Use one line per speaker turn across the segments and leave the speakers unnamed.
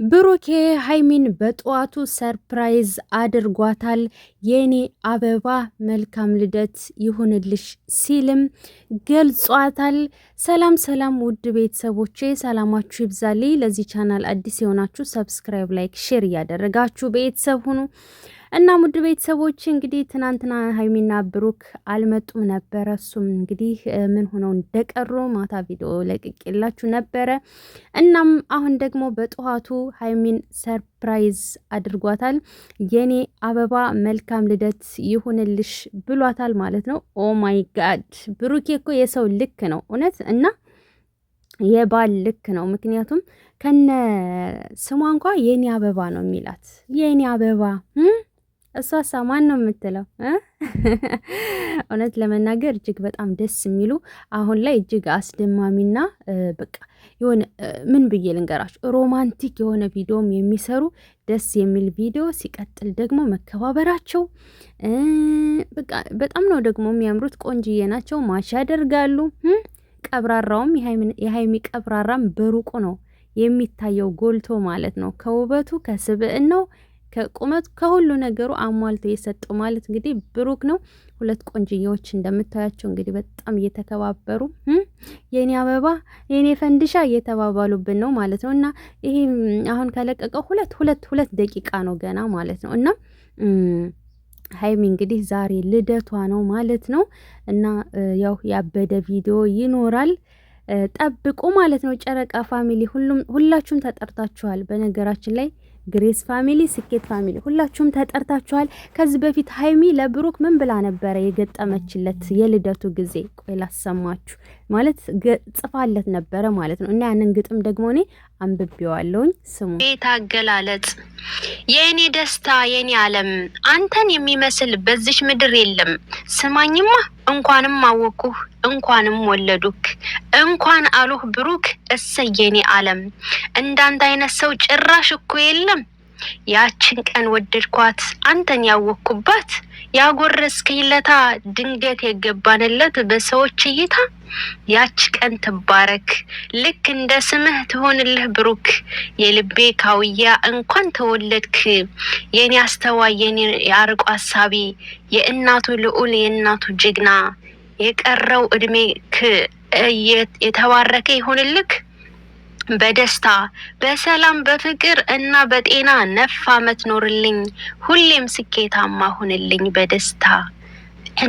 ብሩኬ ሀይሚን በጠዋቱ ሰርፕራይዝ አድርጓታል። የኔ አበባ መልካም ልደት ይሁንልሽ ሲልም ገልጿታል። ሰላም ሰላም፣ ውድ ቤተሰቦቼ ሰላማችሁ ይብዛልኝ። ለዚህ ቻናል አዲስ የሆናችሁ ሰብስክራይብ፣ ላይክ፣ ሼር እያደረጋችሁ ቤተሰብ ሁኑ። እና ውድ ቤተሰቦች እንግዲህ ትናንትና ሀይሚና ብሩክ አልመጡም ነበረ። እሱም እንግዲህ ምን ሆነው እንደቀሩ ማታ ቪዲዮ ለቅቄላችሁ ነበረ። እናም አሁን ደግሞ በጠዋቱ ሀይሚን ሰርፕራይዝ አድርጓታል። የኔ አበባ መልካም ልደት ይሁንልሽ ብሏታል ማለት ነው። ኦ ማይ ጋድ ብሩኬ እኮ የሰው ልክ ነው እውነት እና የባል ልክ ነው። ምክንያቱም ከነ ስሟ እንኳ የኔ አበባ ነው የሚላት የኔ አበባ እሷ ሳማን ነው የምትለው። እውነት ለመናገር እጅግ በጣም ደስ የሚሉ አሁን ላይ እጅግ አስደማሚና በቃ የሆነ ምን ብዬ ልንገራችሁ ሮማንቲክ የሆነ ቪዲዮም የሚሰሩ ደስ የሚል ቪዲዮ፣ ሲቀጥል ደግሞ መከባበራቸው በቃ በጣም ነው ደግሞ የሚያምሩት። ቆንጅዬ ናቸው፣ ማሽ ያደርጋሉ። ቀብራራውም የሀይሚ ቀብራራም በሩቁ ነው የሚታየው ጎልቶ ማለት ነው። ከውበቱ ከስብዕናው ከቁመት ከሁሉ ነገሩ አሟልቶ የሰጠው ማለት እንግዲህ ብሩክ ነው። ሁለት ቆንጅዬዎች እንደምታያቸው እንግዲህ በጣም እየተከባበሩ የኔ አበባ የኔ ፈንድሻ እየተባባሉብን ነው ማለት ነው። እና ይሄ አሁን ከለቀቀው ሁለት ደቂቃ ነው ገና ማለት ነው። እና ሀይሚ እንግዲህ ዛሬ ልደቷ ነው ማለት ነው። እና ያው ያበደ ቪዲዮ ይኖራል ጠብቁ ማለት ነው። ጨረቃ ፋሚሊ ሁላችሁም ተጠርታችኋል። በነገራችን ላይ ግሬስ ፋሚሊ፣ ስኬት ፋሚሊ ሁላችሁም ተጠርታችኋል። ከዚህ በፊት ሀይሚ ለብሩክ ምን ብላ ነበረ የገጠመችለት የልደቱ ጊዜ? ቆይ ላሰማችሁ። ማለት ጽፋለት ነበረ ማለት ነው። እና ያንን ግጥም ደግሞ እኔ አንብቤዋለሁኝ። ስሙ።
ቤት አገላለጽ የእኔ ደስታ የእኔ ዓለም አንተን የሚመስል በዚች ምድር የለም። ስማኝማ እንኳንም አወኩህ እንኳንም ወለዱክ እንኳን አሉህ ብሩክ እሰየኔ ዓለም እንዳንተ አይነት ሰው ጭራሽ እኮ የለም። ያችን ቀን ወደድኳት አንተን ያወኩባት ያጎረስከኝ ለታ ድንገት የገባንለት በሰዎች እይታ ያች ቀን ትባረክ ልክ እንደ ስምህ ትሆንልህ ብሩክ የልቤ ካውያ እንኳን ተወለድክ የኔ አስተዋይ የኔ ያርቆ ሐሳቢ የእናቱ ልዑል የእናቱ ጀግና የቀረው እድሜክ የተባረከ ይሁንልክ በደስታ በሰላም በፍቅር እና በጤና ነፍ ዓመት ኖርልኝ ሁሌም ስኬታማ ሁንልኝ በደስታ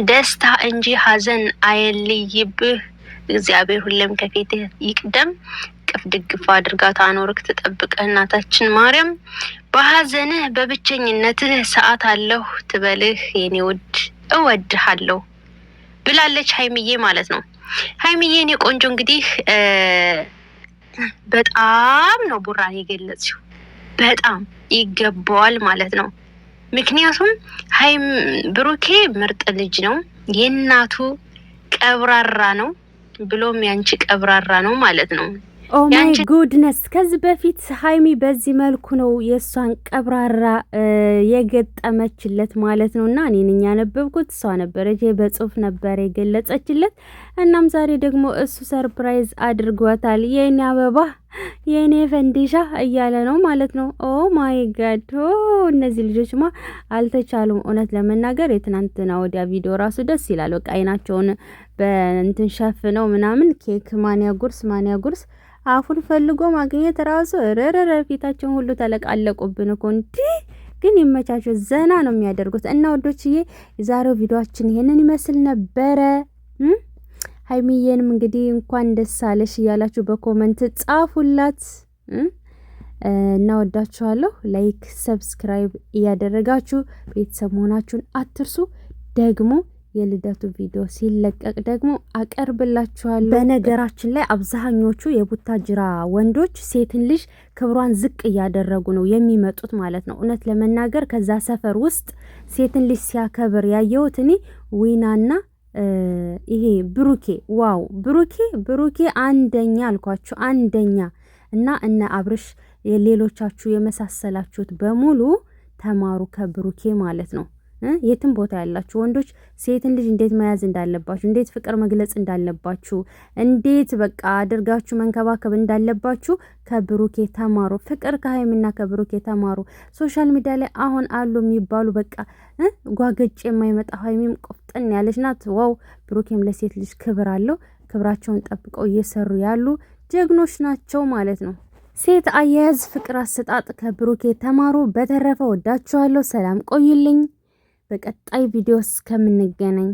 ደስታ እንጂ ሐዘን አይለይብህ እግዚአብሔር ሁሌም ከፊትህ ይቅደም ቅፍ ድግፍ አድርጋ ታኖርክ ትጠብቅህ እናታችን ማርያም በሐዘንህ በብቸኝነትህ ሰዓት አለሁ ትበልህ የኔ ውድ እወድሃለሁ ብላለች ሀይሚዬ ማለት ነው። ሀይሚዬ እኔ ቆንጆ እንግዲህ በጣም ነው ቡራን የገለጽሽው። በጣም ይገባዋል ማለት ነው። ምክንያቱም ብሩኬ ምርጥ ልጅ ነው፣ የእናቱ ቀብራራ ነው ብሎም ያንቺ ቀብራራ ነው ማለት ነው።
ኦ ማይ ጉድነስ ከዚህ በፊት ሀይሚ በዚህ መልኩ ነው የእሷን ቀብራራ የገጠመችለት ማለት ነው። እና እኔ ነኝ ያነበብኩት፣ እሷ ነበረች በጽሁፍ ነበር የገለጸችለት። እናም ዛሬ ደግሞ እሱ ሰርፕራይዝ አድርጓታል። የኔ አበባ የኔ ፈንዲሻ እያለ ነው ማለት ነው። ኦ ማይ ጋድ እነዚህ ልጆችማ አልተቻሉም። እውነት ለመናገር የትናንትና ወዲያ ቪዲዮ ራሱ ደስ ይላል። በቃ አይናቸውን በእንትን ሸፍነው ምናምን ኬክ ማንያ ጉርስ አፉን ፈልጎ ማግኘት ራሱ ረረረ ፊታቸውን ሁሉ ተለቃለቁብን እኮ እንዲህ ግን ይመቻቸው፣ ዘና ነው የሚያደርጉት። እና ወዶችዬ የዛሬው ቪዲዮአችን ይሄንን ይመስል ነበረ። ሀይሚዬንም እንግዲህ እንኳን ደስ አለሽ እያላችሁ በኮመንት ጻፉላት። እና ወዳችኋለሁ። ላይክ ሰብስክራይብ እያደረጋችሁ ቤተሰብ መሆናችሁን አትርሱ። ደግሞ የልደቱ ቪዲዮ ሲለቀቅ ደግሞ አቀርብላችኋለሁ። በነገራችን ላይ አብዛኞቹ የቡታጅራ ወንዶች ሴትን ልጅ ክብሯን ዝቅ እያደረጉ ነው የሚመጡት ማለት ነው። እውነት ለመናገር ከዛ ሰፈር ውስጥ ሴትን ልጅ ሲያከብር ያየሁት እኔ ዊናና ይሄ ብሩኬ፣ ዋው ብሩኬ አንደኛ አልኳችሁ፣ አንደኛ። እና እነ አብርሽ የሌሎቻችሁ የመሳሰላችሁት በሙሉ ተማሩ ከብሩኬ ማለት ነው። የትም ቦታ ያላችሁ ወንዶች ሴትን ልጅ እንዴት መያዝ እንዳለባችሁ፣ እንዴት ፍቅር መግለጽ እንዳለባችሁ፣ እንዴት በቃ አድርጋችሁ መንከባከብ እንዳለባችሁ ከብሩኬ ተማሩ። ፍቅር ከሀይሚና ከብሩኬ ተማሩ። ሶሻል ሚዲያ ላይ አሁን አሉ የሚባሉ በቃ ጓገጭ የማይመጣ ሀይሚም ቆፍጠን ያለች ናት። ዋው ብሩኬም ለሴት ልጅ ክብር አለው። ክብራቸውን ጠብቀው እየሰሩ ያሉ ጀግኖች ናቸው ማለት ነው። ሴት አያያዝ፣ ፍቅር አሰጣጥ ከብሩኬ ተማሩ። በተረፈ ወዳችኋለሁ። ሰላም ቆዩልኝ። በቀጣይ ቪዲዮ እስከምንገናኝ